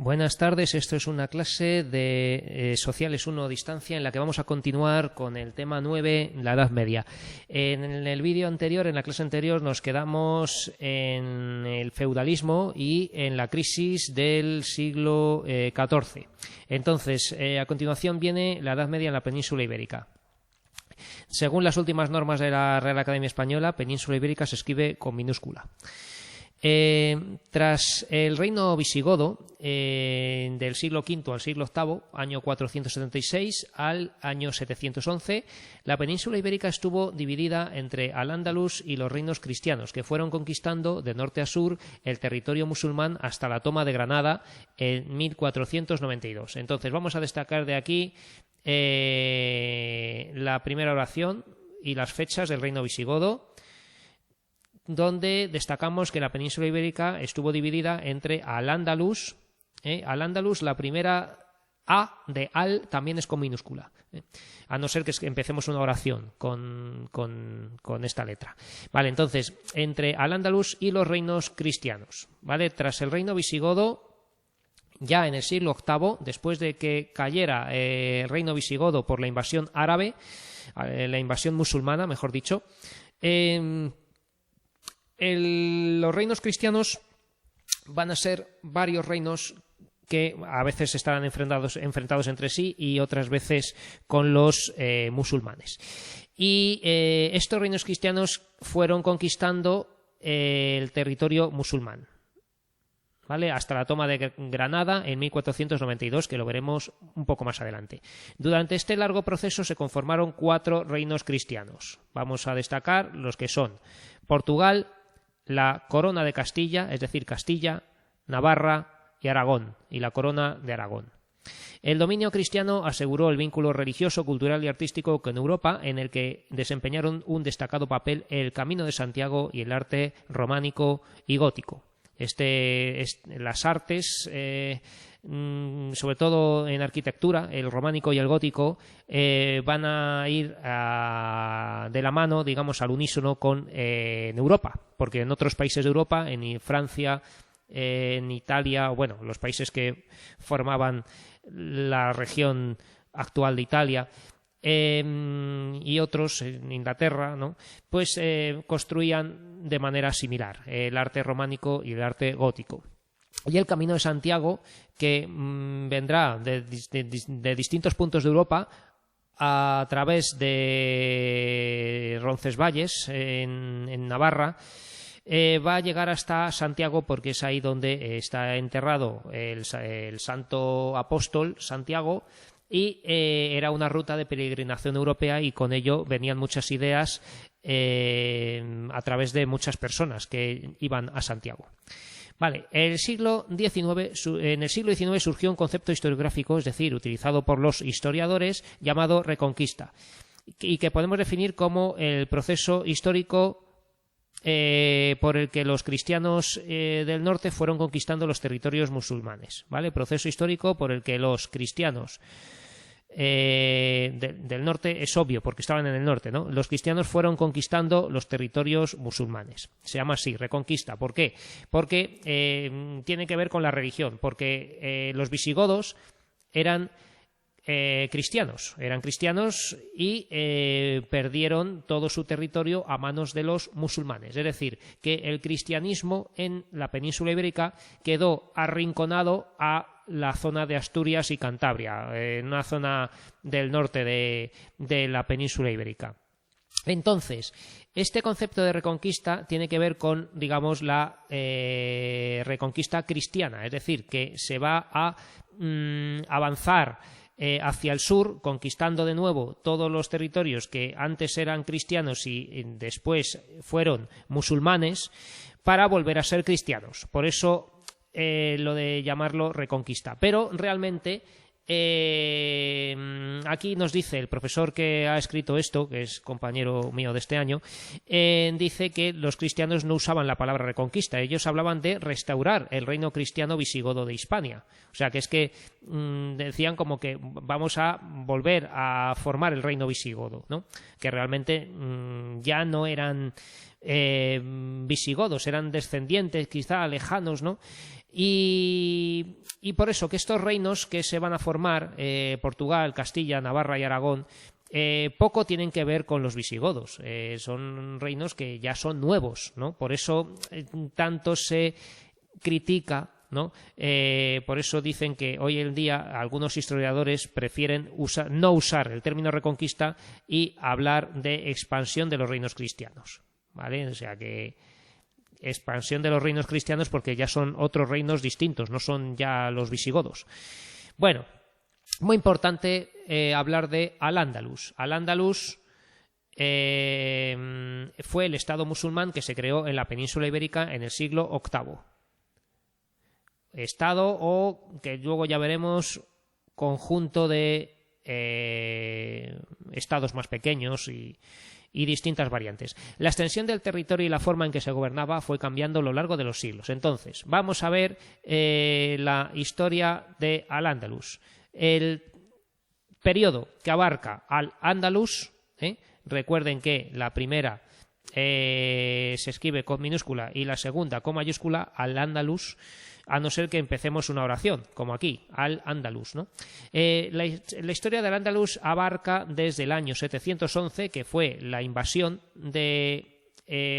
Buenas tardes, esto es una clase de Sociales 1 Distancia en la que vamos a continuar con el tema 9, la Edad Media. En el vídeo anterior, en la clase anterior, nos quedamos en el feudalismo y en la crisis del siglo XIV. Entonces, a continuación viene la Edad Media en la península ibérica. Según las últimas normas de la Real Academia Española, península ibérica se escribe con minúscula. Tras el reino visigodo, del siglo V al siglo VIII, año 476 al año 711, la península ibérica estuvo dividida entre Al-Ándalus y los reinos cristianos, que fueron conquistando de norte a sur el territorio musulmán hasta la toma de Granada en 1492. Entonces vamos a destacar de aquí la primera oración y las fechas del reino visigodo, donde destacamos que la península ibérica estuvo dividida entre Al-Ándalus. Al-Ándalus, la primera A de Al también es con minúscula, a no ser que empecemos una oración con esta letra. Vale, entonces, entre Al-Ándalus y los reinos cristianos. Vale, tras el reino visigodo, ya en el siglo VIII, después de que cayera el reino visigodo por la invasión árabe, la invasión musulmana, mejor dicho, los reinos cristianos van a ser varios reinos que a veces estarán enfrentados entre sí y otras veces con los musulmanes. Y estos reinos cristianos fueron conquistando el territorio musulmán, ¿vale? Hasta la toma de Granada en 1492, que lo veremos un poco más adelante. Durante este largo proceso se conformaron 4 reinos cristianos. Vamos a destacar los que son Portugal, la Corona de Castilla, es decir, Castilla, Navarra y Aragón, y la Corona de Aragón. El dominio cristiano aseguró el vínculo religioso, cultural y artístico con Europa, en el que desempeñaron un destacado papel el Camino de Santiago y el arte románico y gótico. Las artes, sobre todo en arquitectura, el románico y el gótico, van a ir de la mano, digamos, al unísono en Europa, porque en otros países de Europa, en Francia, en Italia, bueno, los países que formaban la región actual de Italia, y otros en Inglaterra, ¿no? Pues construían de manera similar el arte románico y el arte gótico. Y el Camino de Santiago, que vendrá de distintos puntos de Europa a través de Roncesvalles en Navarra, va a llegar hasta Santiago, porque es ahí donde está enterrado el santo apóstol Santiago. Y era una ruta de peregrinación europea, y con ello venían muchas ideas a través de muchas personas que iban a Santiago. Vale, en el siglo XIX surgió un concepto historiográfico, es decir, utilizado por los historiadores, llamado Reconquista, y que podemos definir como el proceso histórico por el que los cristianos del norte fueron conquistando los territorios musulmanes, ¿vale? Proceso histórico por el que los cristianos del norte, es obvio porque estaban en el norte, ¿no? Los cristianos fueron conquistando los territorios musulmanes. Se llama así, Reconquista. ¿Por qué? Porque tiene que ver con la religión, porque los visigodos eran cristianos y perdieron todo su territorio a manos de los musulmanes. Es decir, que el cristianismo en la península ibérica quedó arrinconado a la zona de Asturias y Cantabria, en una zona del norte de la península ibérica. Entonces, este concepto de reconquista tiene que ver con, digamos, la reconquista cristiana, es decir, que se va a avanzar hacia el sur, conquistando de nuevo todos los territorios que antes eran cristianos y después fueron musulmanes, para volver a ser cristianos. Por eso lo de llamarlo reconquista. Pero realmente aquí nos dice el profesor que ha escrito esto, que es compañero mío de este año, dice que los cristianos no usaban la palabra reconquista, ellos hablaban de restaurar el reino cristiano visigodo de Hispania. O sea, que es que decían como que vamos a volver a formar el reino visigodo, ¿no? Que realmente ya no eran visigodos, eran descendientes quizá lejanos, ¿no? Y Y por eso que estos reinos que se van a formar, Portugal, Castilla, Navarra y Aragón, poco tienen que ver con los visigodos. Son reinos que ya son nuevos, ¿no? Por eso tanto se critica, ¿no? Por eso dicen que hoy en día algunos historiadores prefieren no usar el término reconquista y hablar de expansión de los reinos cristianos, ¿vale? O sea que expansión de los reinos cristianos porque ya son otros reinos distintos, no son ya los visigodos. Bueno, muy importante hablar de Al-Ándalus. Al-Ándalus fue el estado musulmán que se creó en la península ibérica en el siglo VIII. Estado o, que luego ya veremos, conjunto de estados más pequeños y distintas variantes. La extensión del territorio y la forma en que se gobernaba fue cambiando a lo largo de los siglos. Entonces, vamos a ver la historia de Al-Ándalus. El periodo que abarca Al-Ándalus, recuerden que la primera se escribe con minúscula y la segunda con mayúscula, Al-Ándalus, a no ser que empecemos una oración, como aquí, Al-Ándalus, ¿no? La historia del Ándalus abarca desde el año 711, que fue la invasión de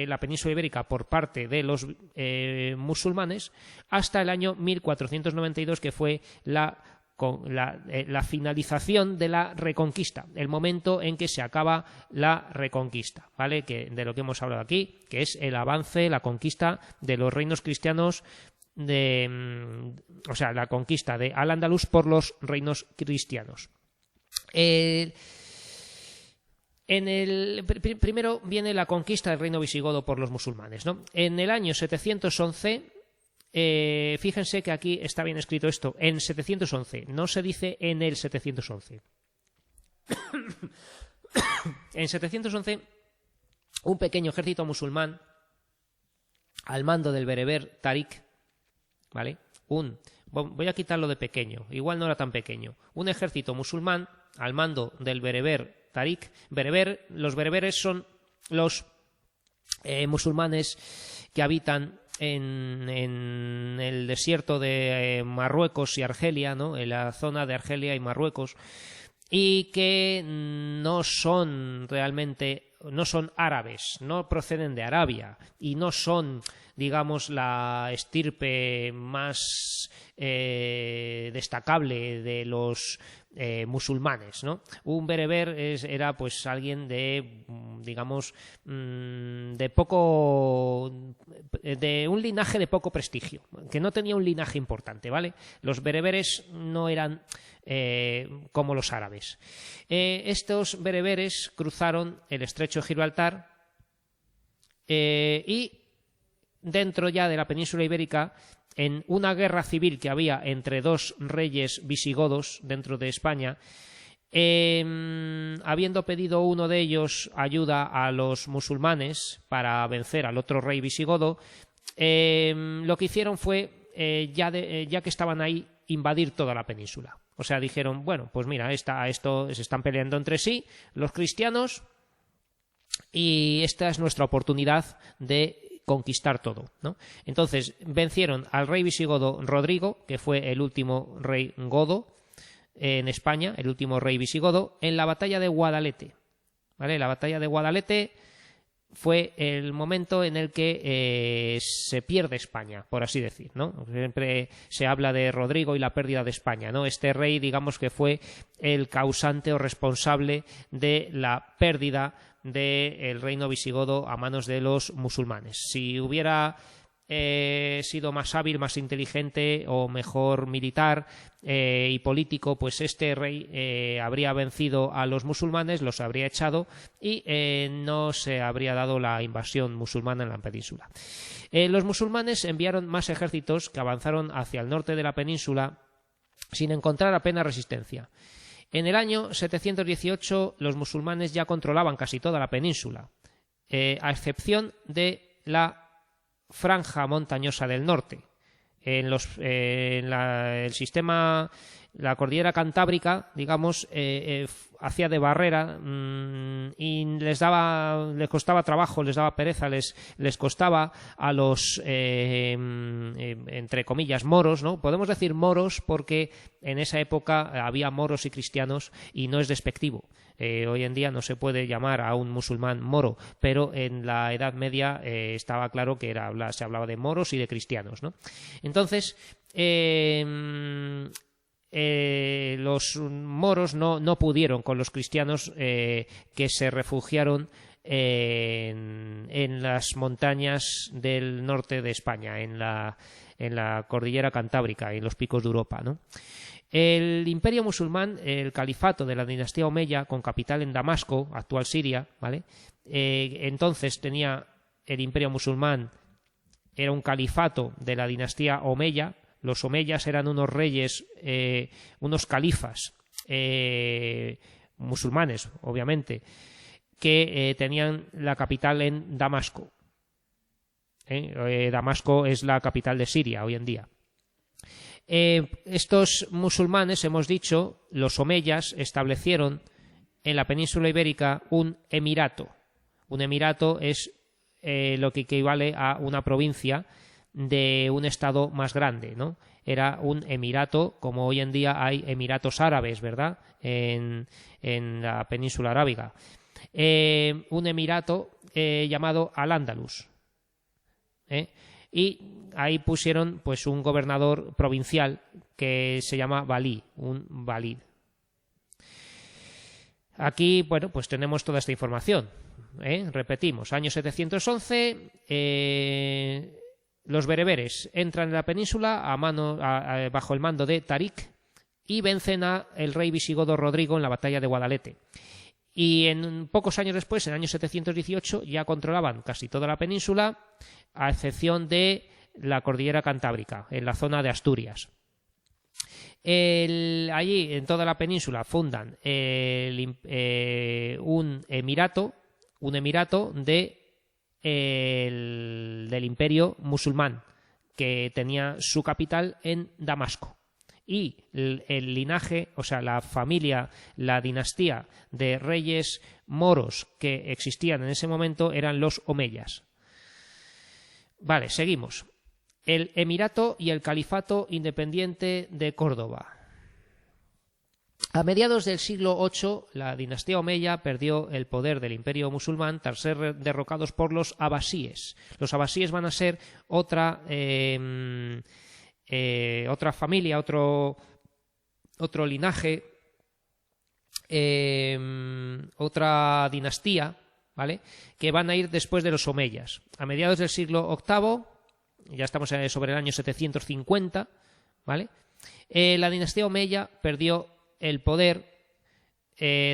la península ibérica por parte de los musulmanes, hasta el año 1492, que fue la finalización de la Reconquista, el momento en que se acaba la Reconquista, ¿vale? De lo que hemos hablado aquí, que es el avance, la conquista de los reinos cristianos, o sea, la conquista de Al-Ándalus por los reinos cristianos. Primero viene la conquista del reino visigodo por los musulmanes, ¿no? En el año 711, fíjense que aquí está bien escrito esto, en 711, no se dice en el 711. En 711, un pequeño ejército musulmán al mando del bereber Tarik, ¿vale? Voy a quitarlo de pequeño, igual no era tan pequeño. Un ejército musulmán al mando del bereber Tarik. Los bereberes son los musulmanes que habitan en el desierto de Marruecos y Argelia, ¿no? En la zona de Argelia y Marruecos, y que no son árabes, no proceden de Arabia y no son, digamos, la estirpe más destacable de los musulmanes, ¿no? Un bereber era pues alguien de, digamos, de un linaje de poco prestigio, que no tenía un linaje importante, ¿vale? Los bereberes no eran como los árabes. Estos bereberes cruzaron el estrecho de Gibraltar y dentro ya de la península ibérica, en una guerra civil que había entre dos reyes visigodos dentro de España, habiendo pedido uno de ellos ayuda a los musulmanes para vencer al otro rey visigodo, lo que hicieron fue, ya que estaban ahí, invadir toda la península. O sea, dijeron, bueno, pues mira, esto se están peleando entre sí los cristianos y esta es nuestra oportunidad de conquistar todo, ¿no? Entonces vencieron al rey visigodo Rodrigo, que fue el último rey godo en España, el último rey visigodo, en la batalla de Guadalete, ¿vale? La batalla de Guadalete fue el momento en el que se pierde España, por así decir, ¿no? Siempre se habla de Rodrigo y la pérdida de España, ¿no? Este rey, digamos que fue el causante o responsable de la pérdida del reino visigodo a manos de los musulmanes. Si hubiera sido más hábil, más inteligente o mejor militar y político, pues este rey habría vencido a los musulmanes, los habría echado y no se habría dado la invasión musulmana en la península. Los musulmanes enviaron más ejércitos que avanzaron hacia el norte de la península sin encontrar apenas resistencia. En el año 718 los musulmanes ya controlaban casi toda la península, a excepción de la franja montañosa del norte. El sistema la cordillera cantábrica, digamos, hacía de barrera y les costaba trabajo, les daba pereza, les costaba a los, entre comillas, moros, ¿no? Podemos decir moros porque en esa época había moros y cristianos y no es despectivo. Hoy en día no se puede llamar a un musulmán moro, pero en la Edad Media estaba claro que se hablaba de moros y de cristianos, ¿no? Entonces, los moros no pudieron con los cristianos que se refugiaron en las montañas del norte de España, en la cordillera cantábrica, en los picos de Europa, ¿no? El imperio musulmán, el califato de la dinastía omeya, con capital en Damasco, actual Siria, ¿vale? Entonces tenía el imperio musulmán, era un califato de la dinastía omeya. Los omeyas eran unos reyes, unos califas musulmanes, obviamente, que tenían la capital en Damasco. Damasco es la capital de Siria hoy en día. Estos musulmanes, hemos dicho, los omeyas, establecieron en la península ibérica un emirato. Un emirato es lo que equivale a una provincia de un estado más grande, ¿no? Era un emirato, como hoy en día hay emiratos árabes, ¿verdad?, en la península arábiga. Un emirato llamado Al-Ándalus. Y ahí pusieron pues un gobernador provincial que se llama Valí, un valid. Aquí, bueno, pues tenemos toda esta información. Repetimos, año 711, los bereberes entran en la península bajo el mando de Tarik y vencen al rey visigodo Rodrigo en la batalla de Guadalete. Y en pocos años después, en el año 718, ya controlaban casi toda la península, a excepción de la cordillera cantábrica, en la zona de Asturias. Allí, en toda la península, fundan un emirato del imperio musulmán, que tenía su capital en Damasco. Y el linaje, o sea, la familia, la dinastía de reyes moros que existían en ese momento eran los omeyas. Vale, seguimos. El emirato y el califato independiente de Córdoba. A mediados del siglo VIII, la dinastía omeya perdió el poder del imperio musulmán tras ser derrocados por los abasíes. Los abasíes van a ser otra familia, otro linaje, otra dinastía, ¿vale?, que van a ir después de los omeyas. A mediados del siglo VIII, ya estamos sobre el año 750, ¿vale?, la dinastía omeya perdió el poder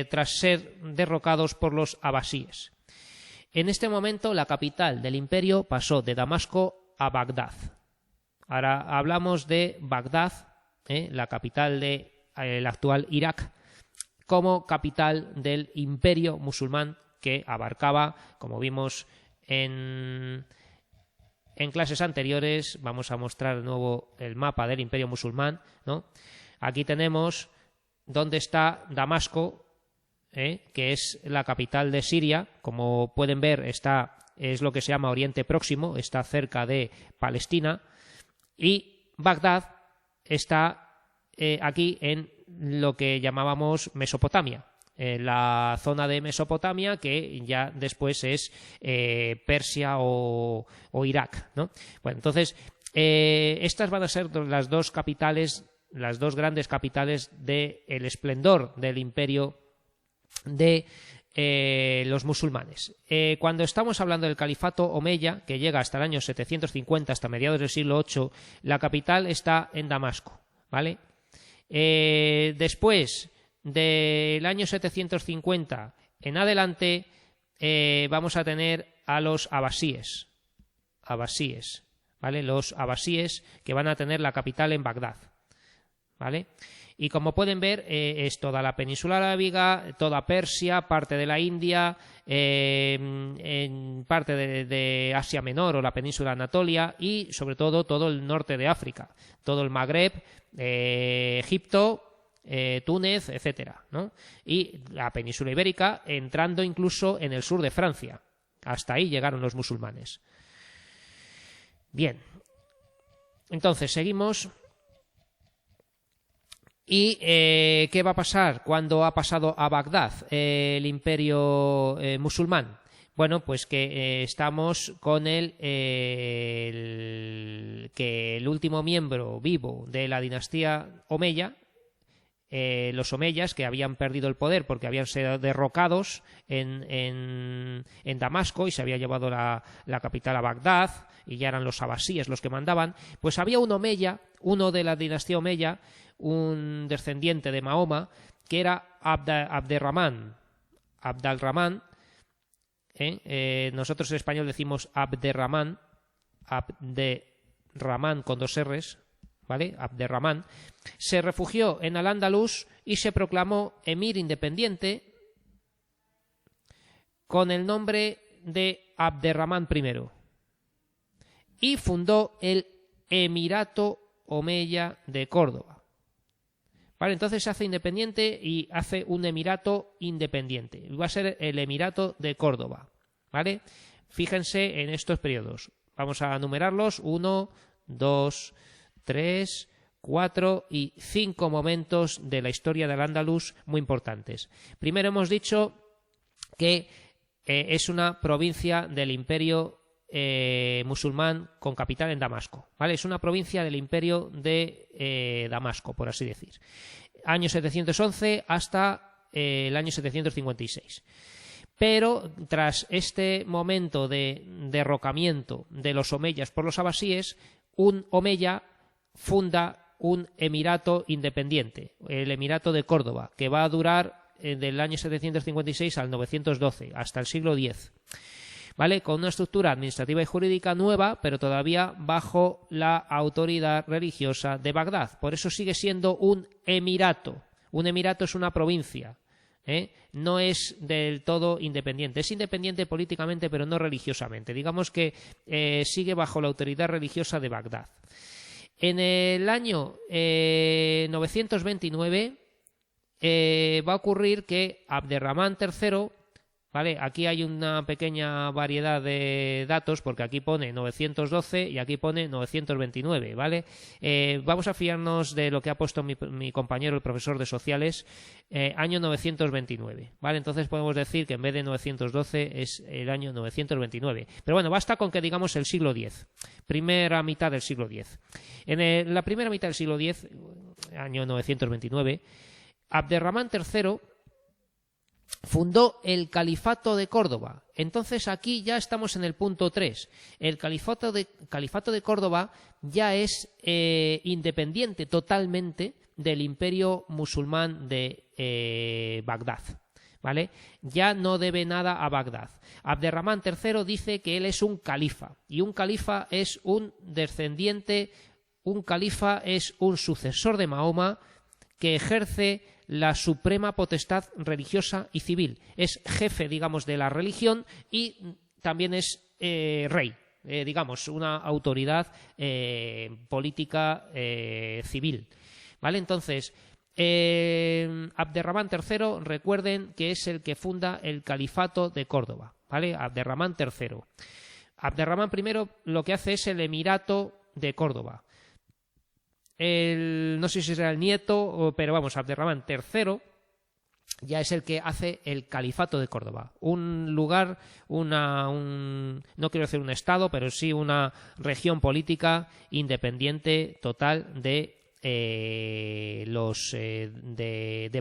tras ser derrocados por los abasíes. En este momento, la capital del imperio pasó de Damasco a Bagdad. Ahora hablamos de Bagdad, la capital del actual Irak, como capital del imperio musulmán, que abarcaba, como vimos en clases anteriores. Vamos a mostrar de nuevo el mapa del imperio musulmán, ¿no? Aquí tenemos dónde está Damasco, que es la capital de Siria. Como pueden ver, es lo que se llama Oriente Próximo, está cerca de Palestina. Y Bagdad está aquí en lo que llamábamos Mesopotamia, la zona de Mesopotamia, que ya después es Persia o Irak, ¿no? Bueno, entonces estas van a ser las dos grandes capitales del esplendor del imperio de los musulmanes. Cuando estamos hablando del califato omeya, que llega hasta el año 750, hasta mediados del siglo VIII, la capital está en Damasco, ¿vale? Después del año 750 en adelante, vamos a tener a los abasíes, ¿vale? Los abasíes, que van a tener la capital en Bagdad, ¿vale? Y como pueden ver, es toda la península arábiga, toda Persia, parte de la India, en parte de Asia Menor o la península Anatolia, y sobre todo el norte de África, todo el Magreb, Egipto Túnez, etcétera, ¿no? Y la península ibérica entrando incluso en el sur de Francia. Hasta ahí llegaron los musulmanes. Bien. Entonces, seguimos. ¿Y qué va a pasar cuando ha pasado a Bagdad el imperio musulmán? Bueno, pues que estamos con que el último miembro vivo de la dinastía omeya, los omeyas, que habían perdido el poder porque habían sido derrocados en Damasco y se había llevado la capital a Bagdad y ya eran los abasíes los que mandaban, pues había un omeya, uno de la dinastía omeya, un descendiente de Mahoma, que era Abderramán. Nosotros en español decimos Abderramán con 2 R's, ¿vale? Abderramán se refugió en Al-Ándalus y se proclamó emir independiente con el nombre de Abderramán I y fundó el Emirato Omeya de Córdoba. Vale, entonces se hace independiente y hace un emirato independiente. Va a ser el Emirato de Córdoba. ¿Vale? Fíjense en estos periodos. Vamos a numerarlos. 1, 2, 3, 4 y 5 momentos de la historia del Al-Ándalus muy importantes. Primero hemos dicho que es una provincia del imperio musulmán con capital en Damasco, ¿vale? Es una provincia del imperio de Damasco, por así decir. Año 711 hasta el año 756. Pero tras este momento de derrocamiento de los omeyas por los abasíes, un omeya funda un emirato independiente, el Emirato de Córdoba, que va a durar del año 756 al 912, hasta el siglo X. ¿Vale? Con una estructura administrativa y jurídica nueva, pero todavía bajo la autoridad religiosa de Bagdad. Por eso sigue siendo un emirato. Un emirato es una provincia, no es del todo independiente. Es independiente políticamente, pero no religiosamente. Digamos que sigue bajo la autoridad religiosa de Bagdad. En el año 929 va a ocurrir que Abderramán III, ¿vale? Aquí hay una pequeña variedad de datos porque aquí pone 912 y aquí pone 929, ¿vale? Vamos a fiarnos de lo que ha puesto mi compañero, el profesor de sociales, año 929, ¿vale? Entonces podemos decir que en vez de 912 es el año 929. Pero bueno, basta con que digamos el siglo X, primera mitad del siglo X. En la primera mitad del siglo X, año 929, Abderramán III fundó el Califato de Córdoba. Entonces aquí ya estamos en el punto 3. El Califato de Córdoba ya es independiente totalmente del imperio musulmán de Bagdad. ¿Vale? Ya no debe nada a Bagdad. Abderramán III dice que él es un califa, y un califa es un descendiente, un califa es un sucesor de Mahoma que ejerce la suprema potestad religiosa y civil. Es jefe, digamos, de la religión y también es rey, digamos, una autoridad política civil. ¿Vale? Entonces, Abderramán III, recuerden que es el que funda el Califato de Córdoba. ¿Vale? Abderramán III. Abderramán I lo que hace es el Emirato de Córdoba. No sé si será el nieto, pero vamos, Abderramán III ya es el que hace el Califato de Córdoba. Un lugar, no quiero decir un estado, pero sí una región política independiente total de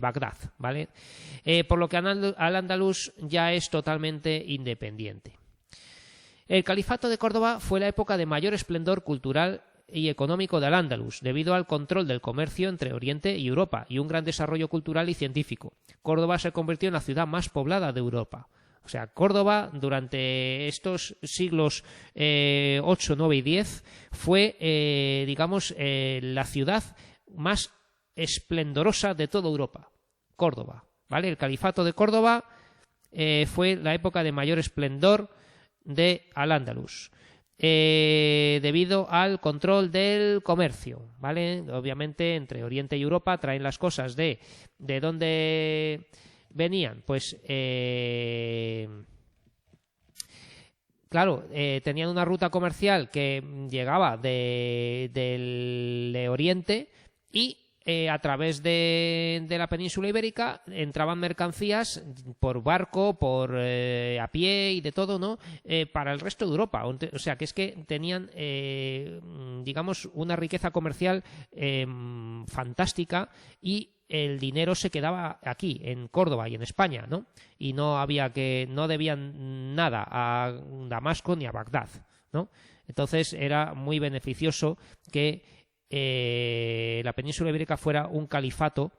Bagdad, ¿vale? Por lo que Al-Ándalus ya es totalmente independiente. El Califato de Córdoba fue la época de mayor esplendor cultural y económico de Al-Ándalus, debido al control del comercio entre Oriente y Europa y un gran desarrollo cultural y científico. Córdoba se convirtió en la ciudad más poblada de Europa. O sea, Córdoba durante estos siglos 8, 9 y 10 fue, digamos, la ciudad más esplendorosa de toda Europa. Córdoba, ¿vale? El Califato de Córdoba fue la época de mayor esplendor de Al-Ándalus. debido al control del comercio, ¿vale? Obviamente entre Oriente y Europa traen las cosas de dónde venían, pues claro, tenían una ruta comercial que llegaba de Oriente y a través de la península ibérica entraban mercancías por barco, a pie y de todo, ¿no? Para el resto de Europa. O sea, que es que tenían, digamos, una riqueza comercial fantástica y el dinero se quedaba aquí, en Córdoba y en España, ¿no? Y no debían nada a Damasco ni a Bagdad, ¿no? Entonces era muy beneficioso que la península ibérica fuera un califato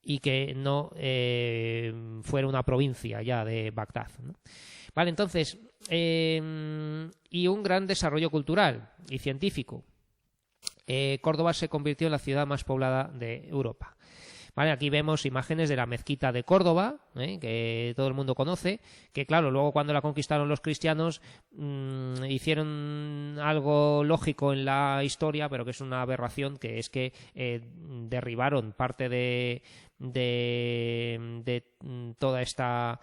y que no fuera una provincia ya de Bagdad, ¿no? Vale, entonces, y un gran desarrollo cultural y científico. Córdoba se convirtió en la ciudad más poblada de Europa. Vale, aquí vemos imágenes de la mezquita de Córdoba, que todo el mundo conoce, que claro, luego cuando la conquistaron los cristianos hicieron algo lógico en la historia, pero que es una aberración, que es que derribaron parte de toda esta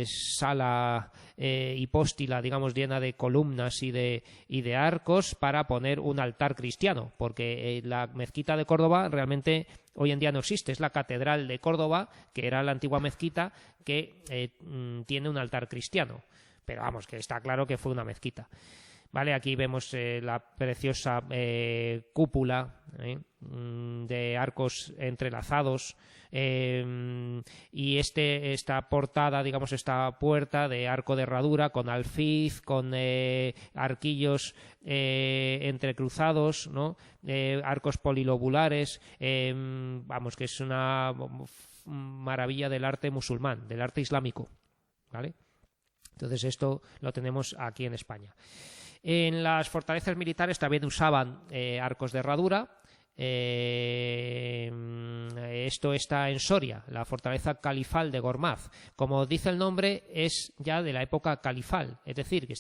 sala hipóstila, digamos, llena de columnas y de arcos para poner un altar cristiano, porque la mezquita de Córdoba realmente hoy en día no existe, es la catedral de Córdoba, que era la antigua mezquita, que tiene un altar cristiano, pero vamos, que está claro que fue una mezquita. Vale, aquí vemos la preciosa cúpula de arcos entrelazados y esta portada, digamos, esta puerta de arco de herradura con alfiz, con arquillos entrecruzados, ¿no? Arcos polilobulares, vamos, que es una maravilla del arte musulmán, del arte islámico, ¿vale? Entonces esto lo tenemos aquí en España. En las fortalezas militares también usaban arcos de herradura. Esto está en Soria, la fortaleza califal de Gormaz. Como dice el nombre, es ya de la época califal, es decir, que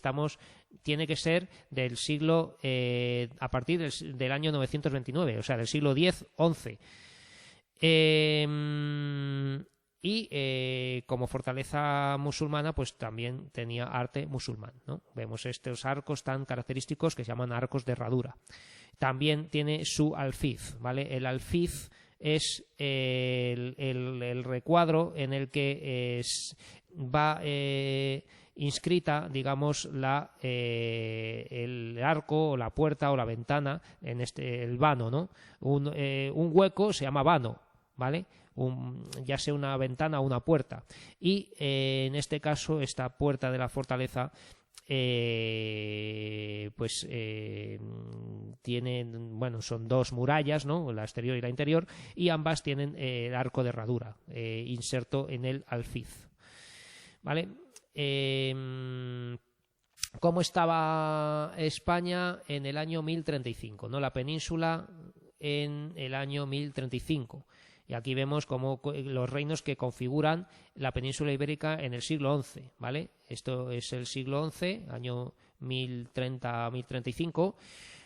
tiene que ser del siglo, a partir del año 929, o sea, del siglo X-XI. Y como fortaleza musulmana, pues también tenía arte musulmán, ¿no? Vemos estos arcos tan característicos que se llaman arcos de herradura. También tiene su alfiz, ¿vale? El alfiz es el recuadro en el que va inscrita, digamos, el arco o la puerta o la ventana, el vano, ¿no? Un hueco se llama vano, ¿vale? Ya sea una ventana o una puerta. Y en este caso, esta puerta de la fortaleza son dos murallas, ¿no? La exterior y la interior, y ambas tienen el arco de herradura inserto en el alfiz, ¿vale? ¿Cómo estaba España en el año 1035, ¿no? La península en el año 1035. Y aquí vemos como los reinos que configuran la península ibérica en el siglo XI, ¿vale? Esto es el siglo XI, año 1030-1035,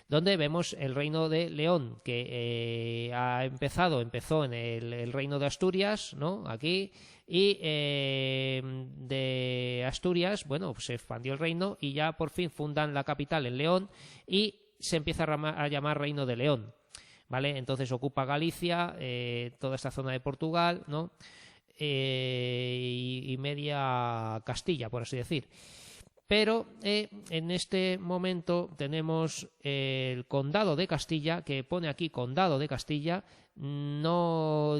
donde vemos el reino de León, que empezó en el reino de Asturias, ¿no? Aquí, y de Asturias, bueno, pues se expandió el reino y ya por fin fundan la capital en León y se empieza a llamar Reino de León. ¿Vale? Entonces ocupa Galicia, toda esta zona de Portugal, ¿no? Y media Castilla, por así decir. Pero en este momento tenemos el condado de Castilla, que pone aquí condado de Castilla, no...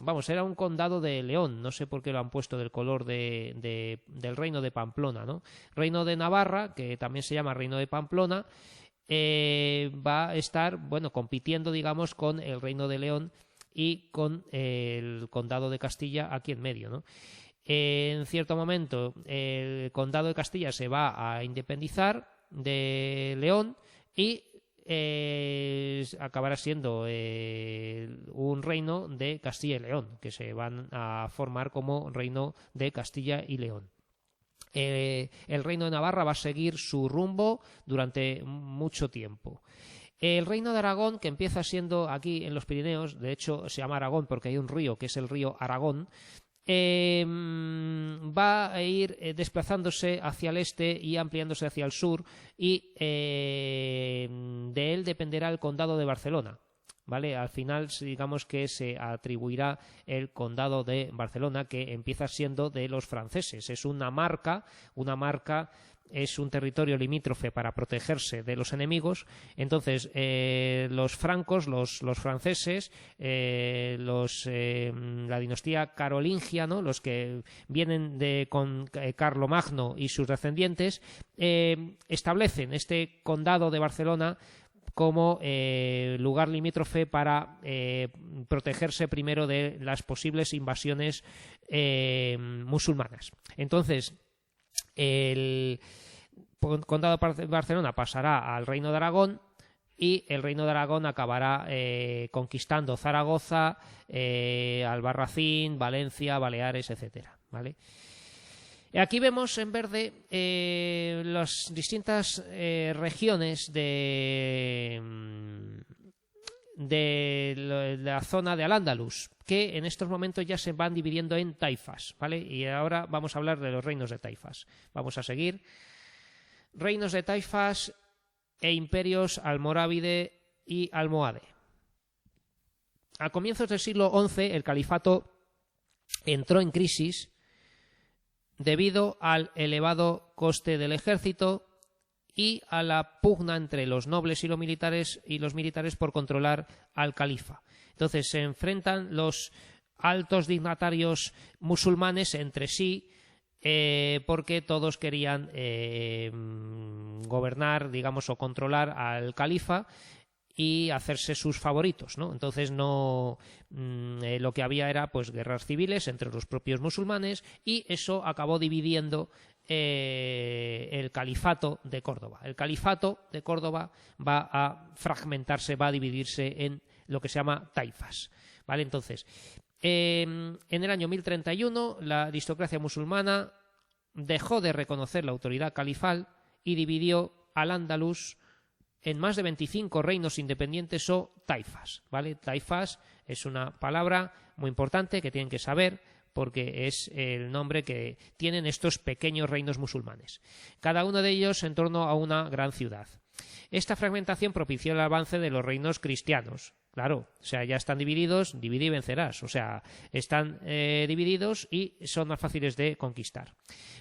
Vamos, era un condado de León, no sé por qué lo han puesto del color del reino de Pamplona, ¿no? Reino de Navarra, que también se llama Reino de Pamplona, va a estar, bueno, compitiendo, digamos, con el Reino de León y con el Condado de Castilla aquí en medio, ¿no? En cierto momento el Condado de Castilla se va a independizar de León y acabará siendo un reino de Castilla y León, que se van a formar como Reino de Castilla y León. el reino de Navarra va a seguir su rumbo durante mucho tiempo. El reino de Aragón, que empieza siendo aquí en los Pirineos, de hecho se llama Aragón porque hay un río que es el río Aragón, va a ir desplazándose hacia el este y ampliándose hacia el sur, y de él dependerá el condado de Barcelona. ¿Vale? Al final, digamos que se atribuirá el condado de Barcelona, que empieza siendo de los franceses. Es una marca, es un territorio limítrofe para protegerse de los enemigos. Entonces, los francos, los franceses, la dinastía carolingia, ¿no? Los que vienen con Carlomagno y sus descendientes, establecen este condado de Barcelona como lugar limítrofe para protegerse primero de las posibles invasiones musulmanas. Entonces, el condado de Barcelona pasará al Reino de Aragón, y el Reino de Aragón acabará conquistando Zaragoza, Albarracín, Valencia, Baleares, etcétera, ¿vale? Aquí vemos en verde las distintas regiones de la zona de Al-Ándalus, que en estos momentos ya se van dividiendo en taifas, ¿vale? Y ahora vamos a hablar de los reinos de taifas. Vamos a seguir. Reinos de taifas e imperios almorávide y almohade. A comienzos del siglo XI, el califato entró en crisis debido al elevado coste del ejército y a la pugna entre los nobles y los militares por controlar al califa. Entonces se enfrentan los altos dignatarios musulmanes entre sí, porque todos querían gobernar, digamos, o controlar al califa y hacerse sus favoritos, ¿no? Entonces lo que había era pues guerras civiles entre los propios musulmanes, y eso acabó dividiendo el califato de Córdoba. El califato de Córdoba va a fragmentarse, va a dividirse en lo que se llama taifas, ¿vale? Entonces, en el año 1031 la aristocracia musulmana dejó de reconocer la autoridad califal y dividió Al-Ándalus en más de 25 reinos independientes o taifas, ¿vale? Taifas es una palabra muy importante que tienen que saber, porque es el nombre que tienen estos pequeños reinos musulmanes, cada uno de ellos en torno a una gran ciudad. Esta fragmentación propició el avance de los reinos cristianos. Claro, o sea, ya están divididos, divide y vencerás, o sea, están divididos y son más fáciles de conquistar.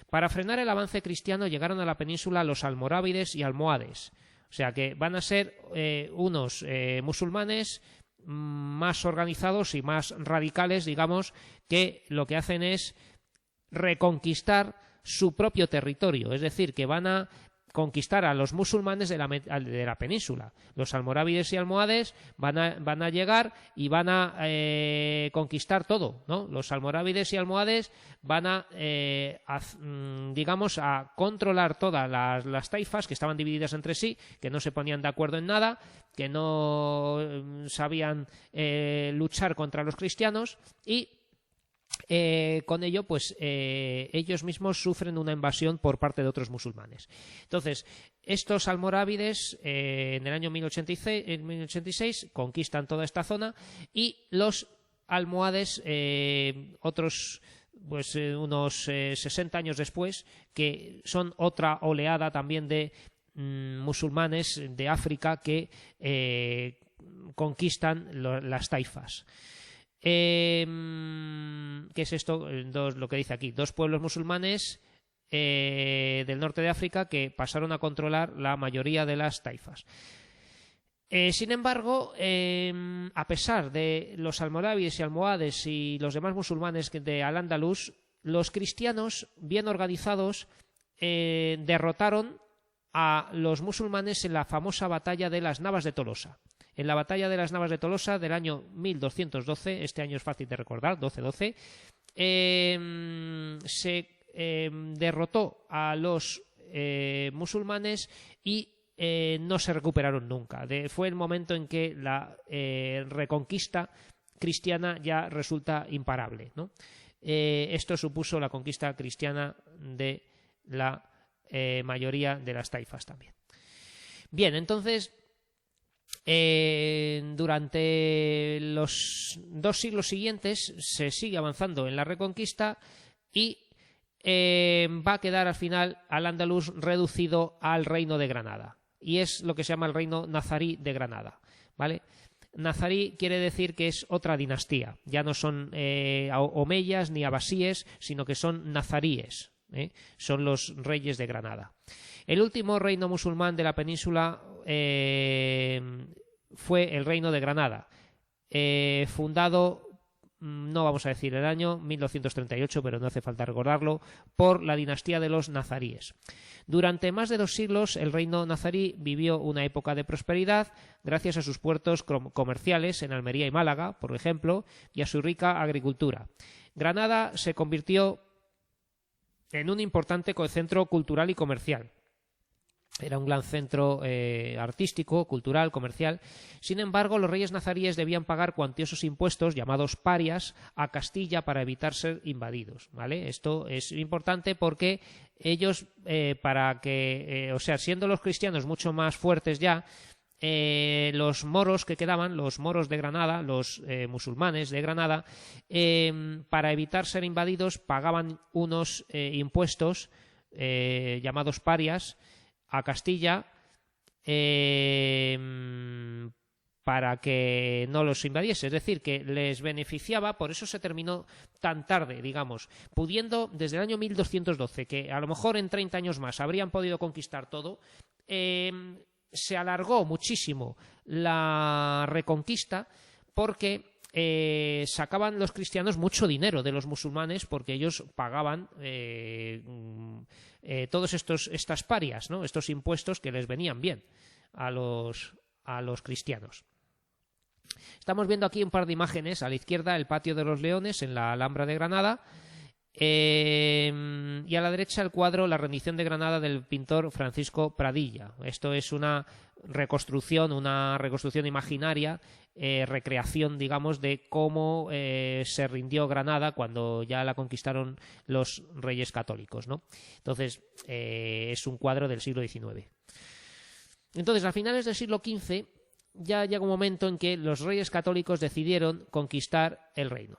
Para frenar el avance cristiano llegaron a la península los almorávides y almohades. O sea que van a ser unos musulmanes más organizados y más radicales, digamos, que lo que hacen es reconquistar su propio territorio. Es decir, que van a conquistar a los musulmanes de la península. Los almorávides y almohades van a llegar y van a conquistar todo, ¿no? Los almorávides y almohades van a digamos, a controlar todas las taifas que estaban divididas entre sí, que no se ponían de acuerdo en nada, que no sabían luchar contra los cristianos, y con ello, pues ellos mismos sufren una invasión por parte de otros musulmanes. Entonces, estos almorávides en el año 1086 conquistan toda esta zona, y los almohades, otros pues unos 60 años después, que son otra oleada también de musulmanes de África que conquistan las taifas. ¿Qué es esto? Lo que dice aquí, dos pueblos musulmanes del norte de África que pasaron a controlar la mayoría de las taifas. Sin embargo, a pesar de los almorávides y almohades y los demás musulmanes de Al-Ándalus, los cristianos bien organizados derrotaron a los musulmanes en la famosa batalla de las Navas de Tolosa. En la batalla de las Navas de Tolosa del año 1212, este año es fácil de recordar, 1212, se derrotó a los musulmanes y no se recuperaron nunca. Fue el momento en que la reconquista cristiana ya resulta imparable, ¿no? Esto supuso la conquista cristiana de la mayoría de las taifas también. Bien, entonces durante los 2 siglos siguientes se sigue avanzando en la Reconquista y va a quedar al final Al-Ándalus reducido al reino de Granada, y es lo que se llama el reino nazarí de Granada, ¿vale? Nazarí quiere decir que es otra dinastía, ya no son omeyas ni abasíes, sino que son nazaríes, son los reyes de Granada. El último reino musulmán de la península fue el reino de Granada, fundado, no vamos a decir el año, 1238, pero no hace falta recordarlo, por la dinastía de los nazaríes. Durante más de 2 siglos el reino nazarí vivió una época de prosperidad gracias a sus puertos comerciales en Almería y Málaga, por ejemplo, y a su rica agricultura. Granada se convirtió en un importante centro cultural y comercial. Era un gran centro artístico, cultural, comercial. Sin embargo, los reyes nazaríes debían pagar cuantiosos impuestos, llamados parias, a Castilla para evitar ser invadidos, ¿vale? Esto es importante porque ellos, siendo los cristianos mucho más fuertes ya, los moros que quedaban, los moros de Granada, los musulmanes de Granada, para evitar ser invadidos, pagaban unos impuestos llamados parias a Castilla para que no los invadiese, es decir, que les beneficiaba. Por eso se terminó tan tarde, digamos, pudiendo desde el año 1212, que a lo mejor en 30 años más habrían podido conquistar todo. Se alargó muchísimo la Reconquista porque sacaban los cristianos mucho dinero de los musulmanes, porque ellos pagaban todos estas parias, ¿no? Estos impuestos que les venían bien a los cristianos. Estamos viendo aquí un par de imágenes. A la izquierda el Patio de los Leones en la Alhambra de Granada, y a la derecha el cuadro La rendición de Granada del pintor Francisco Pradilla. Esto es una reconstrucción imaginaria, recreación, digamos, de cómo se rindió Granada cuando ya la conquistaron los reyes católicos, ¿no? Entonces es un cuadro del siglo XIX. Entonces, a finales del siglo XV ya llega un momento en que los reyes católicos decidieron conquistar el reino.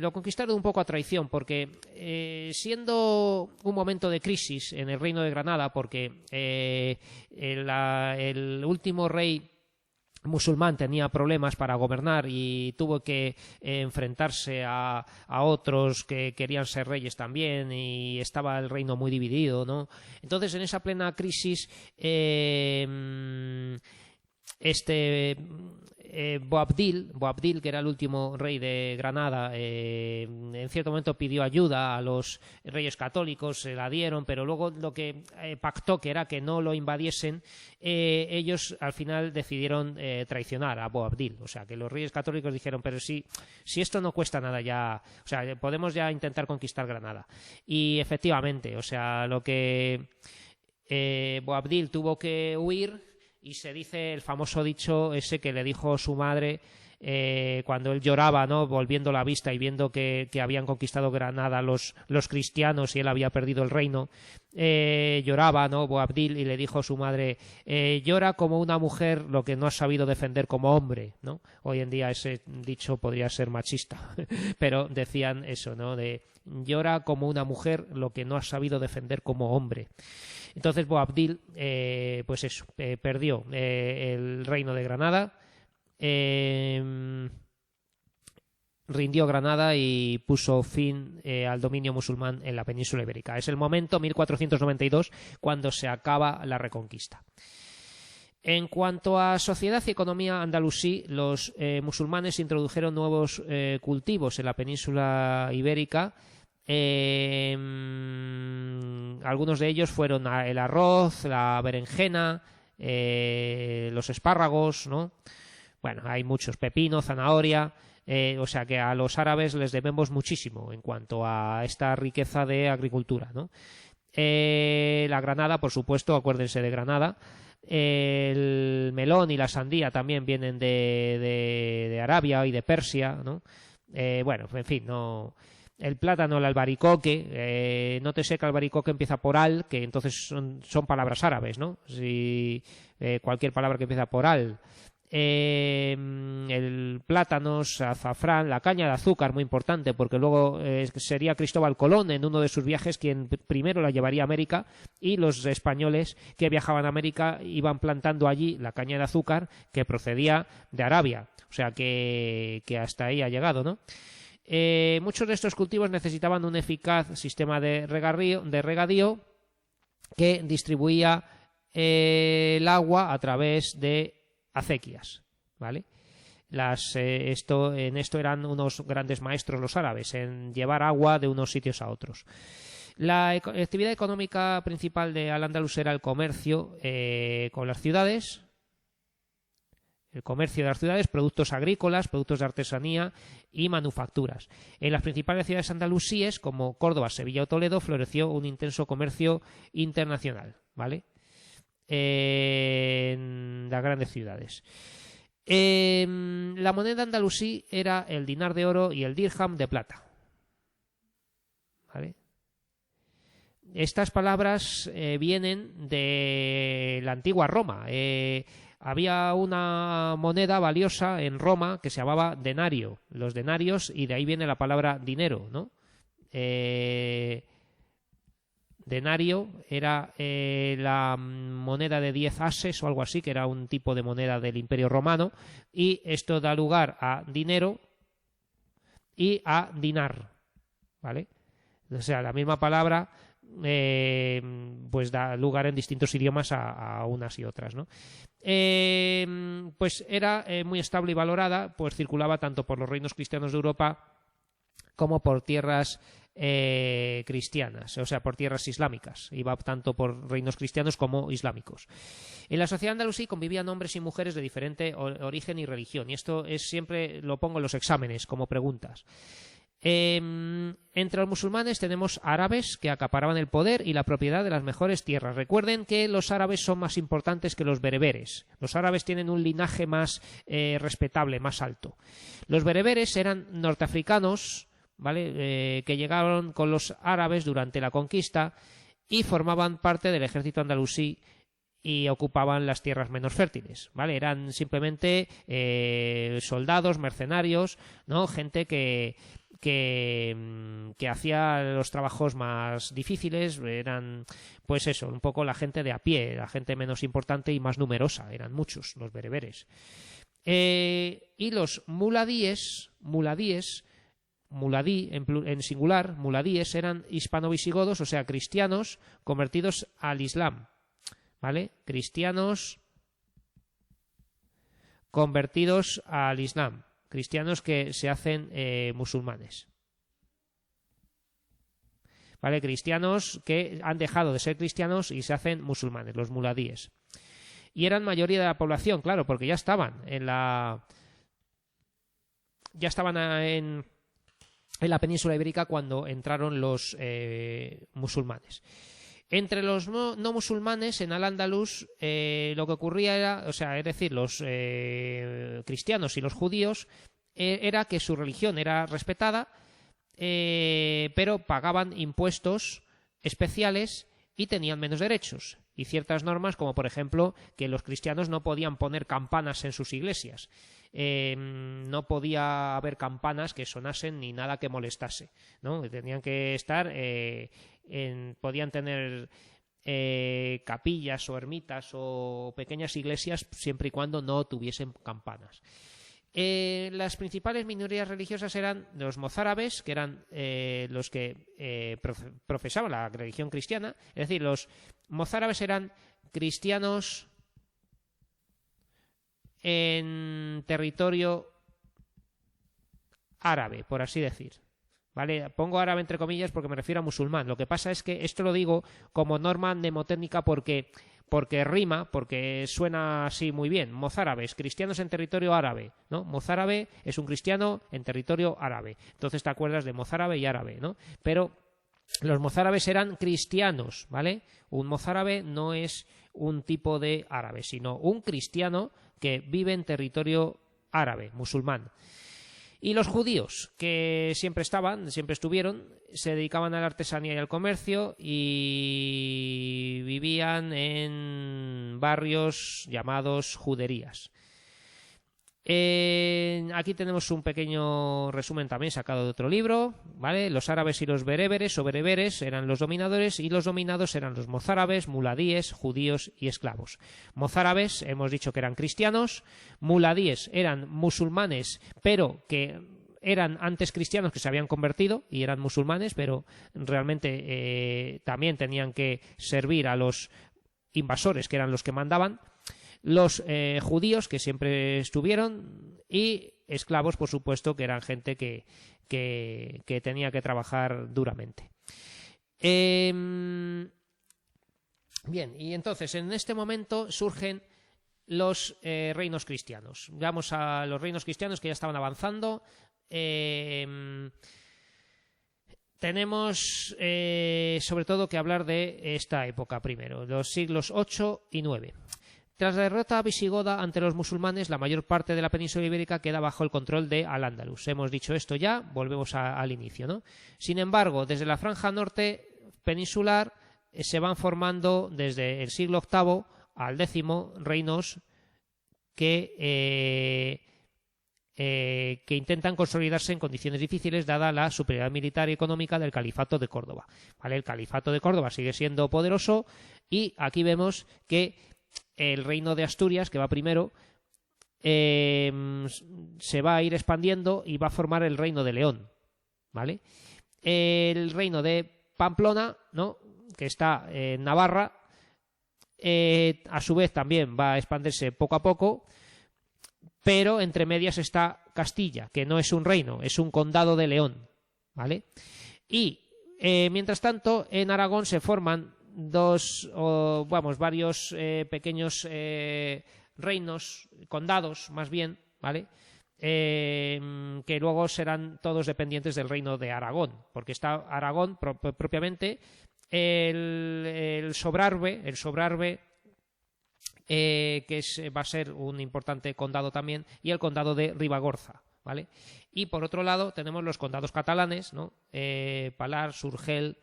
Lo conquistaron un poco a traición, porque siendo un momento de crisis en el reino de Granada, porque el último rey musulmán tenía problemas para gobernar y tuvo que enfrentarse a otros que querían ser reyes también, y estaba el reino muy dividido, ¿no? Entonces, en esa plena crisis, Boabdil, que era el último rey de Granada, en cierto momento pidió ayuda a los reyes católicos, se la dieron, pero luego lo que pactó, que era que no lo invadiesen, ellos al final decidieron traicionar a Boabdil. O sea, que los reyes católicos dijeron, pero si esto no cuesta nada ya, o sea, podemos ya intentar conquistar Granada. Y efectivamente, o sea, lo que Boabdil tuvo que huir. Y se dice el famoso dicho ese que le dijo su madre cuando él lloraba, ¿no?, volviendo la vista y viendo que habían conquistado Granada los cristianos y él había perdido el reino. Lloraba, ¿no?, Boabdil, y le dijo a su madre, llora como una mujer lo que no has sabido defender como hombre, ¿no? Hoy en día ese dicho podría ser machista, pero decían eso, ¿no?, de llora como una mujer lo que no has sabido defender como hombre. Entonces Boabdil, pues eso, perdió el reino de Granada, rindió Granada y puso fin al dominio musulmán en la península ibérica. Es el momento, 1492, cuando se acaba la Reconquista. En cuanto a sociedad y economía andalusí, los musulmanes introdujeron nuevos cultivos en la península ibérica. Algunos de ellos fueron el arroz, la berenjena, los espárragos, ¿no? Bueno, hay muchos, pepino, zanahoria, o sea que a los árabes les debemos muchísimo en cuanto a esta riqueza de agricultura, ¿no? La granada, por supuesto, acuérdense de Granada. El melón y la sandía también vienen de Arabia y de Persia, ¿no? Bueno, en fin, no. el plátano, el albaricoque, nótese que albaricoque empieza por al, que entonces son palabras árabes, ¿no? Si cualquier palabra que empieza por al. El plátanos, azafrán, la caña de azúcar, muy importante, porque luego sería Cristóbal Colón en uno de sus viajes quien primero la llevaría a América, y los españoles que viajaban a América iban plantando allí la caña de azúcar que procedía de Arabia, o sea que hasta ahí ha llegado, ¿no? Muchos de estos cultivos necesitaban un eficaz sistema de regadío que distribuía el agua a través de acequias, ¿vale? En esto eran unos grandes maestros los árabes, en llevar agua de unos sitios a otros. La actividad económica principal de Al-Ándalus era el comercio con las ciudades, productos agrícolas, productos de artesanía y manufacturas. En las principales ciudades andalusíes, como Córdoba, Sevilla o Toledo, floreció un intenso comercio internacional, ¿vale? En las grandes ciudades. La moneda andalusí era el dinar de oro y el dirham de plata, ¿vale? Estas palabras vienen de la antigua Roma. Había una moneda valiosa en Roma que se llamaba denario, los denarios, y de ahí viene la palabra dinero, ¿no? Denario era la moneda de 10 ases o algo así, que era un tipo de moneda del Imperio Romano, y esto da lugar a dinero y a dinar, ¿vale? O sea, la misma palabra pues da lugar en distintos idiomas a unas y otras, ¿no? Pues era muy estable y valorada, pues circulaba tanto por los reinos cristianos de Europa como por tierras cristianas, o sea, por tierras islámicas. Iba tanto por reinos cristianos como islámicos. En la sociedad andalusí convivían hombres y mujeres de diferente origen y religión, y esto siempre lo pongo en los exámenes como preguntas. Entre los musulmanes tenemos árabes que acaparaban el poder y la propiedad de las mejores tierras. Recuerden que los árabes son más importantes que los bereberes. Los árabes tienen un linaje más respetable, más alto. Los bereberes eran norteafricanos, ¿vale? Que llegaron con los árabes durante la conquista y formaban parte del ejército andalusí y ocupaban las tierras menos fértiles, ¿vale? Eran simplemente soldados, mercenarios, ¿no? Gente que hacía los trabajos más difíciles, eran, pues eso, un poco la gente de a pie, la gente menos importante y más numerosa, eran muchos los bereberes. Y los muladíes, muladí en singular, muladíes, eran hispano-visigodos, o sea, cristianos convertidos al Islam, ¿vale? Cristianos convertidos al Islam, cristianos que se hacen musulmanes, ¿vale? Cristianos que han dejado de ser cristianos y se hacen musulmanes, los muladíes. Y eran mayoría de la población, claro, porque ya estaban en la península ibérica cuando entraron los musulmanes. Entre los no musulmanes en Al-Ándalus lo que ocurría era, o sea, es decir, los cristianos y los judíos, era que su religión era respetada, pero pagaban impuestos especiales y tenían menos derechos. Y ciertas normas, como por ejemplo que los cristianos no podían poner campanas en sus iglesias. No podía haber campanas que sonasen ni nada que molestase, ¿no? Tenían que estar podían tener capillas o ermitas o pequeñas iglesias siempre y cuando no tuviesen campanas. Las principales minorías religiosas eran los mozárabes, que eran los que profesaban la religión cristiana. Es decir, los mozárabes eran cristianos en territorio árabe, por así decir, ¿vale? Pongo árabe entre comillas porque me refiero a musulmán. Lo que pasa es que esto lo digo como norma mnemotécnica porque rima, porque suena así muy bien. Mozárabes, cristianos en territorio árabe, ¿no? Mozárabe es un cristiano en territorio árabe. Entonces te acuerdas de mozárabe y árabe, ¿no? Pero los mozárabes eran cristianos, ¿vale? Un mozárabe no es un tipo de árabe, sino un cristiano que vive en territorio árabe, musulmán. Y los judíos, que siempre estuvieron, se dedicaban a la artesanía y al comercio y vivían en barrios llamados juderías. Aquí tenemos un pequeño resumen también sacado de otro libro, ¿vale? Los árabes y los bereberes o bereberes eran los dominadores y los dominados eran los mozárabes, muladíes, judíos y esclavos. Mozárabes hemos dicho que eran cristianos, muladíes eran musulmanes, pero que eran antes cristianos que se habían convertido y eran musulmanes, pero realmente también tenían que servir a los invasores, que eran los que mandaban. Los judíos, que siempre estuvieron, y esclavos, por supuesto, que eran gente que tenía que trabajar duramente. Bien, y entonces en este momento surgen los reinos cristianos. Vamos a los reinos cristianos que ya estaban avanzando. Tenemos sobre todo que hablar de esta época primero, los siglos 8 y 9. Tras la derrota visigoda ante los musulmanes, la mayor parte de la península ibérica queda bajo el control de Al-Ándalus. Hemos dicho esto ya, volvemos al inicio, ¿no? Sin embargo, desde la franja norte peninsular se van formando desde el siglo VIII al X reinos que intentan consolidarse en condiciones difíciles dada la superioridad militar y económica del califato de Córdoba. ¿Vale? El califato de Córdoba sigue siendo poderoso y aquí vemos que el reino de Asturias, que va primero, se va a ir expandiendo y va a formar el reino de León, ¿vale? El reino de Pamplona, ¿no?, que está en Navarra, a su vez también va a expandirse poco a poco, pero entre medias está Castilla, que no es un reino, es un condado de León, ¿vale? Y mientras tanto, en Aragón se forman varios pequeños reinos, condados más bien, ¿vale? Que luego serán todos dependientes del reino de Aragón, porque está Aragón propiamente, el Sobrarbe, que va a ser un importante condado también, y el condado de Ribagorza, ¿vale? Y por otro lado tenemos los condados catalanes, ¿no? Palar, Surgel,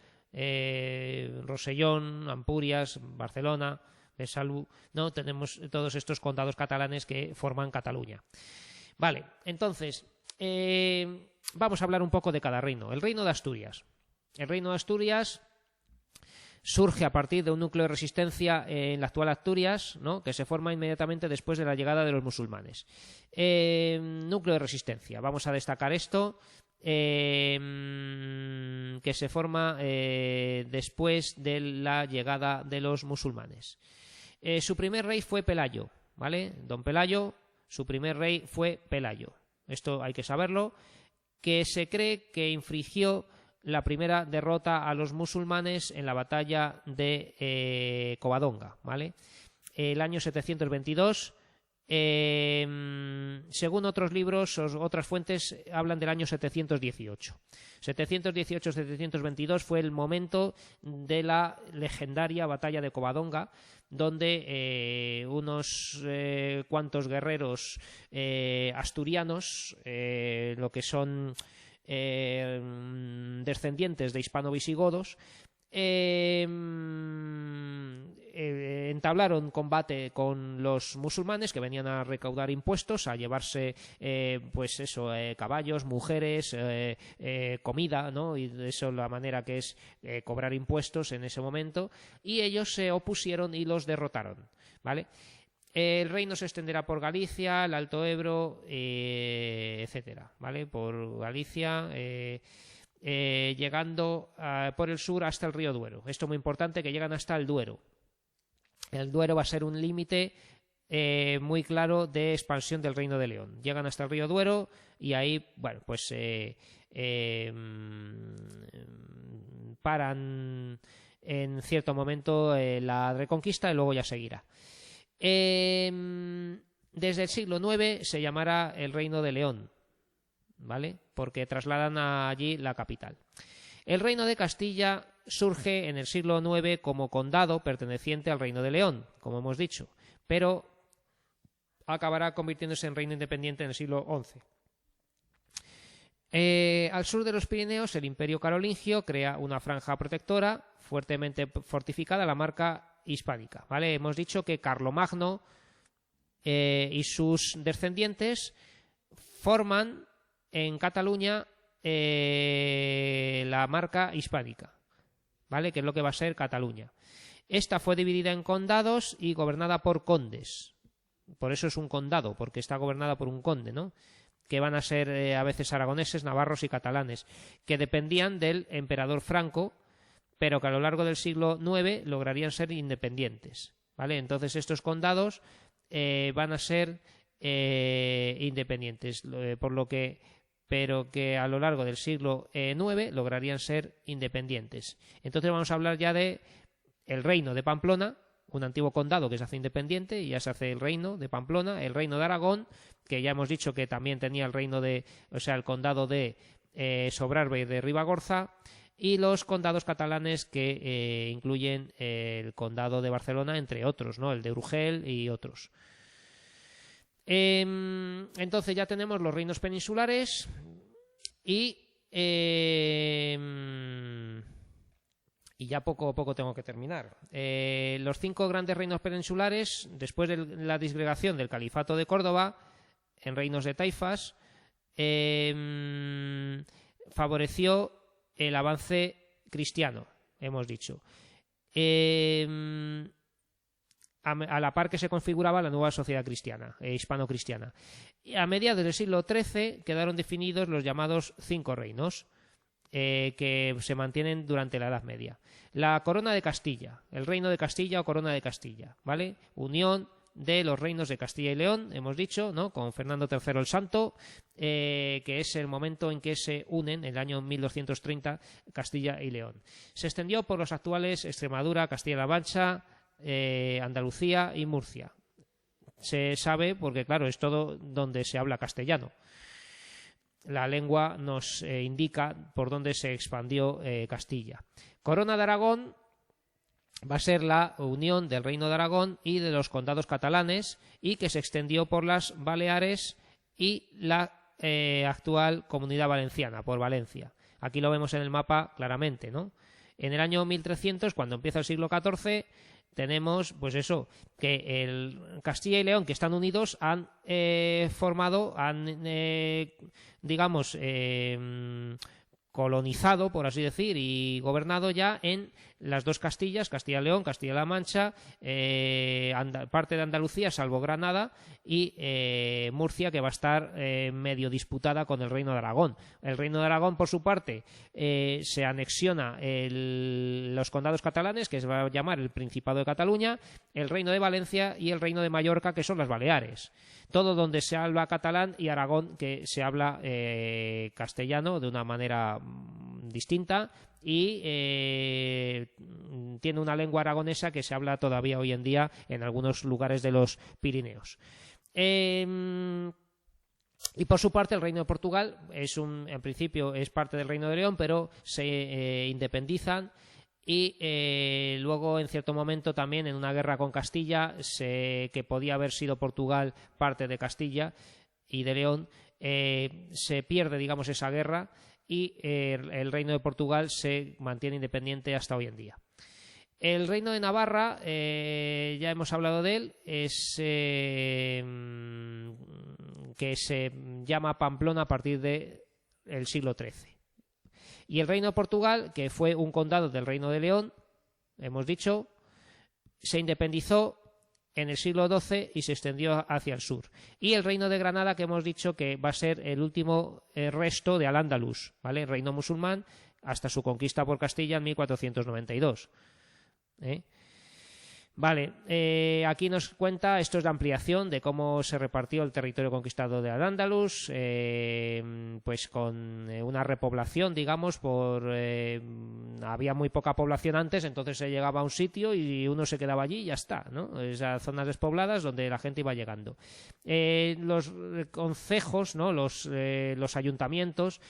Rosellón, Ampurias, Barcelona, Besalú, ¿no? Tenemos todos estos condados catalanes que forman Cataluña. Vale, entonces vamos a hablar un poco de cada reino. El reino de Asturias. El reino de Asturias surge a partir de un núcleo de resistencia en la actual Asturias, ¿no?, que se forma inmediatamente después de la llegada de los musulmanes. Núcleo de resistencia. Vamos a destacar esto. Que se forma después de la llegada de los musulmanes. Su primer rey fue Pelayo, ¿vale? Don Pelayo, su primer rey fue Pelayo. Esto hay que saberlo, que se cree que infligió la primera derrota a los musulmanes en la batalla de Covadonga, ¿vale? El año 722. Según otros libros o otras fuentes hablan del año 718. 718-722 fue el momento de la legendaria batalla de Covadonga, donde unos cuantos guerreros asturianos, lo que son descendientes de hispano-visigodos, entablaron combate con los musulmanes, que venían a recaudar impuestos, a llevarse caballos, mujeres, comida, ¿no? Y eso, la manera que es cobrar impuestos en ese momento, y ellos se opusieron y los derrotaron, ¿vale? El reino se extenderá por Galicia, el Alto Ebro, etcétera, ¿vale? Por Galicia, llegando por el sur hasta el río Duero. Esto es muy importante, que llegan hasta el Duero. El Duero va a ser un límite muy claro de expansión del Reino de León. Llegan hasta el río Duero y ahí, bueno, pues paran en cierto momento la reconquista y luego ya seguirá. Desde el siglo IX se llamará el Reino de León, ¿vale? Porque trasladan allí la capital. El Reino de Castilla surge en el siglo IX como condado perteneciente al Reino de León, como hemos dicho, pero acabará convirtiéndose en reino independiente en el siglo XI. Al sur de los Pirineos, el Imperio Carolingio crea una franja protectora fuertemente fortificada, la marca hispánica. ¿Vale? Hemos dicho que Carlomagno y sus descendientes forman en Cataluña la marca hispánica, ¿vale? Que es lo que va a ser Cataluña. Esta fue dividida en condados y gobernada por condes. Por eso es un condado, porque está gobernada por un conde, ¿no? Que van a ser a veces aragoneses, navarros y catalanes, que dependían del emperador Franco, pero que a lo largo del siglo IX lograrían ser independientes, ¿vale? Entonces estos condados van a ser independientes, pero que a lo largo del siglo IX lograrían ser independientes. Entonces vamos a hablar ya de el reino de Pamplona, un antiguo condado que se hace independiente y ya se hace el reino de Pamplona, el reino de Aragón, que ya hemos dicho que también tenía el condado de Sobrarbe y de Ribagorza, y los condados catalanes que incluyen el condado de Barcelona, entre otros, ¿no? El de Urgel y otros. Entonces ya tenemos los reinos peninsulares y ya poco a poco tengo que terminar. Los 5 grandes reinos peninsulares, después de la disgregación del Califato de Córdoba en reinos de taifas, favoreció el avance cristiano, hemos dicho. A la par que se configuraba la nueva sociedad cristiana, hispano-cristiana. A mediados del siglo XIII quedaron definidos los llamados 5 reinos, que se mantienen durante la Edad Media. La corona de Castilla, el reino de Castilla o corona de Castilla, ¿vale? Unión de los reinos de Castilla y León, hemos dicho, ¿no? Con Fernando III el Santo, que es el momento en que se unen, en el año 1230, Castilla y León. Se extendió por los actuales Extremadura, Castilla-La Mancha, Andalucía y Murcia. Se sabe porque, claro, es todo donde se habla castellano. La lengua nos indica por dónde se expandió Castilla. Corona de Aragón va a ser la unión del Reino de Aragón y de los condados catalanes y que se extendió por las Baleares y la actual Comunidad Valenciana, por Valencia. Aquí lo vemos en el mapa claramente, ¿no? En el año 1300, cuando empieza el siglo XIV, tenemos, pues eso, que el Castilla y León, que están unidos, han colonizado, por así decir, y gobernado ya en las dos Castillas, Castilla y León, Castilla-La Mancha, parte de Andalucía, salvo Granada, y Murcia, que va a estar medio disputada con el Reino de Aragón. El Reino de Aragón, por su parte, se anexiona los condados catalanes, que se va a llamar el Principado de Cataluña, el Reino de Valencia y el Reino de Mallorca, que son las Baleares. Todo donde se habla catalán, y Aragón, que se habla castellano de una manera distinta, y tiene una lengua aragonesa que se habla todavía hoy en día en algunos lugares de los Pirineos. Y por su parte el Reino de Portugal en principio es parte del Reino de León, pero se independizan y luego en cierto momento también en una guerra con Castilla, que podía haber sido Portugal parte de Castilla y de León, se pierde, digamos, esa guerra y el Reino de Portugal se mantiene independiente hasta hoy en día. El Reino de Navarra, ya hemos hablado de él, es que se llama Pamplona a partir del siglo XIII. Y el Reino de Portugal, que fue un condado del Reino de León, hemos dicho, se independizó en el siglo XII y se extendió hacia el sur. Y el Reino de Granada, que hemos dicho que va a ser el último resto de Al-Ándalus, ¿vale? El reino musulmán, hasta su conquista por Castilla en 1492. Vale, aquí nos cuenta, esto es la ampliación de cómo se repartió el territorio conquistado de Al-Ándalus, pues con una repoblación, digamos, había muy poca población antes, entonces se llegaba a un sitio y uno se quedaba allí y ya está, ¿no? Esas zonas despobladas donde la gente iba llegando. Los concejos, ¿no? Los ayuntamientos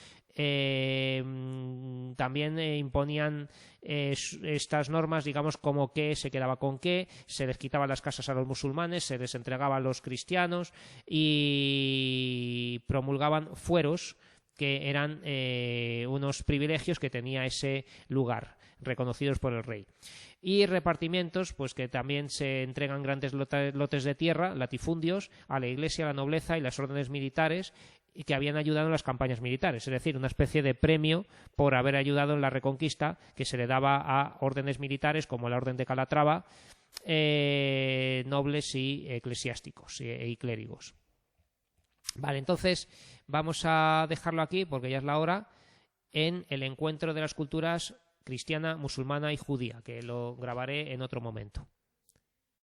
también imponían estas normas, digamos, como que se quedaba con qué, se les quitaban las casas a los musulmanes, se les entregaba a los cristianos y promulgaban fueros que eran unos privilegios que tenía ese lugar, reconocidos por el rey. Y repartimientos, pues que también se entregan grandes lotes de tierra, latifundios, a la iglesia, a la nobleza y las órdenes militares, y que habían ayudado en las campañas militares, es decir, una especie de premio por haber ayudado en la reconquista que se le daba a órdenes militares como la Orden de Calatrava, nobles y eclesiásticos y clérigos. Vale, entonces vamos a dejarlo aquí porque ya es la hora, en el encuentro de las culturas cristiana, musulmana y judía, que lo grabaré en otro momento.